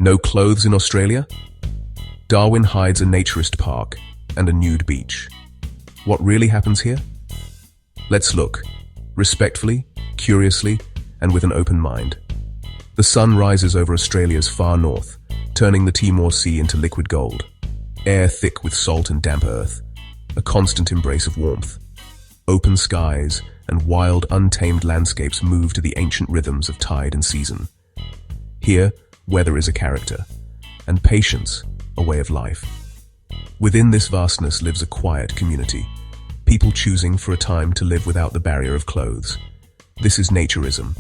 No clothes in Australia? Darwin hides a naturist park and a nude beach. What really happens here? Let's look, respectfully, curiously, and with an open mind. The sun rises over Australia's far north, turning the Timor Sea into liquid gold. Air thick with salt and damp earth, a constant embrace of warmth. Open skies and wild, untamed landscapes move to the ancient rhythms of tide and season. Here, weather is a character, and patience a way of life. Within this vastness lives a quiet community, people choosing for a time to live without the barrier of clothes. This is naturism,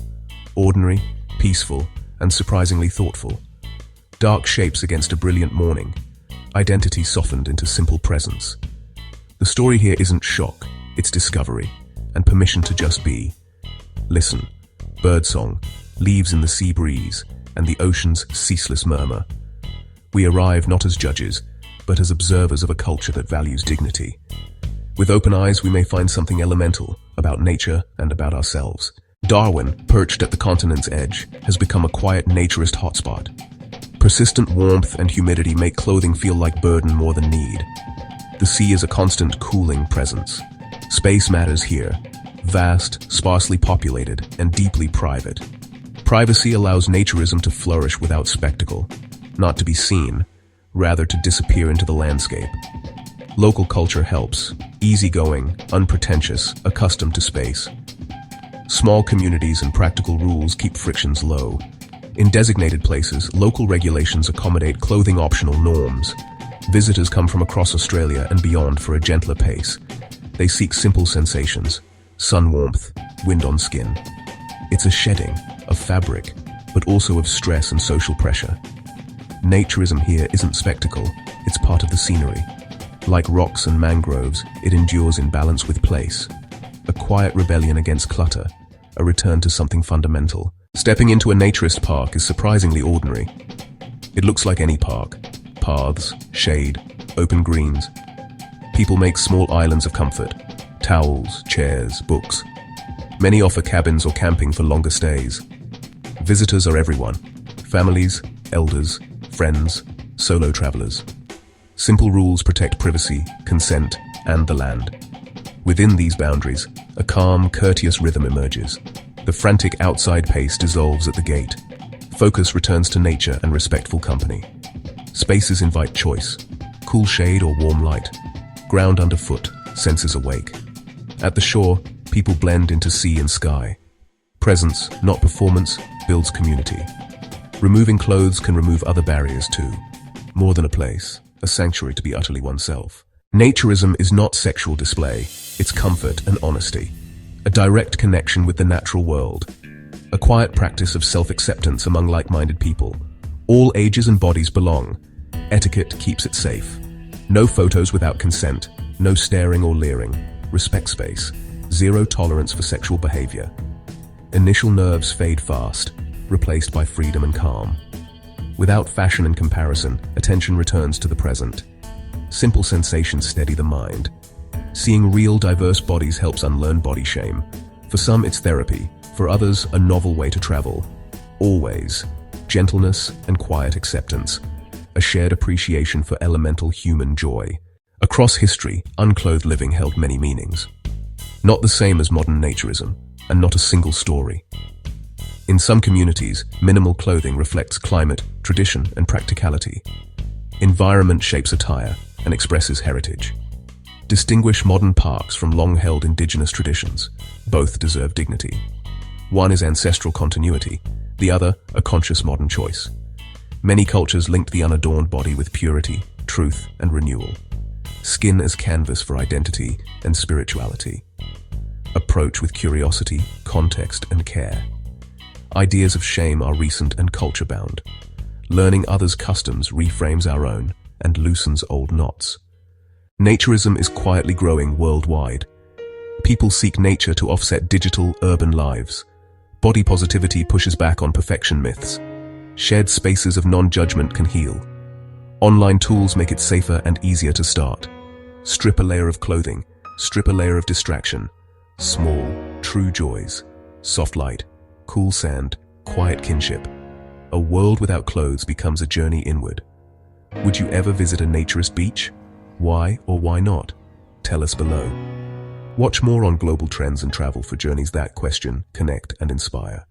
ordinary, peaceful, and surprisingly thoughtful. Dark shapes against a brilliant morning, identity softened into simple presence. The story here isn't shock, it's discovery, and permission to just be. Listen, birdsong, leaves in the sea breeze, and the ocean's ceaseless murmur. We arrive not as judges, but as observers of a culture that values dignity. With open eyes, we may find something elemental about nature and about ourselves. Darwin, perched at the continent's edge, has become a quiet naturist hotspot. Persistent warmth and humidity make clothing feel like burden more than need. The sea is a constant cooling presence. Space matters here, vast, sparsely populated, and deeply private. Privacy allows naturism to flourish without spectacle, not to be seen, rather to disappear into the landscape. Local culture helps, easygoing, unpretentious, accustomed to space. Small communities and practical rules keep frictions low. In designated places, local regulations accommodate clothing-optional norms. Visitors come from across Australia and beyond for a gentler pace. They seek simple sensations, sun warmth, wind on skin. It's a shedding of fabric, but also of stress and social pressure. Naturism here isn't spectacle, it's part of the scenery. Like rocks and mangroves, it endures in balance with place. A quiet rebellion against clutter, a return to something fundamental. Stepping into a naturist park is surprisingly ordinary. It looks like any park. Paths, shade, open greens. People make small islands of comfort. Towels, chairs, books. Many offer cabins or camping for longer stays. Visitors are everyone. Families, elders, friends, solo travelers. Simple rules protect privacy, consent, and the land. Within these boundaries, a calm, courteous rhythm emerges. The frantic outside pace dissolves at the gate. Focus returns to nature and respectful company. Spaces invite choice. Cool shade or warm light. Ground underfoot, senses awake. At the shore, people blend into sea and sky. Presence, not performance, builds community. Removing clothes can remove other barriers too. More than a place, a sanctuary to be utterly oneself. Naturism is not sexual display, it's comfort and honesty. A direct connection with the natural world. A quiet practice of self-acceptance among like-minded people. All ages and bodies belong. Etiquette keeps it safe. No photos without consent. No staring or leering. Respect space. Zero tolerance for sexual behavior. Initial nerves fade fast, replaced by freedom and calm. Without fashion and comparison, attention returns to the present. Simple sensations steady the mind. Seeing real, diverse bodies helps unlearn body shame. For some, it's therapy. For others, a novel way to travel. Always, gentleness and quiet acceptance. A shared appreciation for elemental human joy. Across history, unclothed living held many meanings. Not the same as modern naturism, and not a single story. In some communities, minimal clothing reflects climate, tradition, and practicality. Environment shapes attire and expresses heritage. Distinguish modern parks from long-held indigenous traditions. Both deserve dignity. One is ancestral continuity, the other a conscious modern choice. Many cultures linked the unadorned body with purity, truth, and renewal. Skin as canvas for identity and spirituality. Approach with curiosity, context, and care. Ideas of shame are recent and culture-bound. Learning others' customs reframes our own and loosens old knots. Naturism is quietly growing worldwide. People seek nature to offset digital, urban lives. Body positivity pushes back on perfection myths. Shared spaces of non-judgment can heal. Online tools make it safer and easier to start. Strip a layer of clothing, strip a layer of distraction. Small, true joys. Soft light, cool sand, quiet kinship. A world without clothes becomes a journey inward. Would you ever visit a naturist beach? Why or why not? Tell us below. Watch more on global trends and travel for journeys that question, connect, and inspire.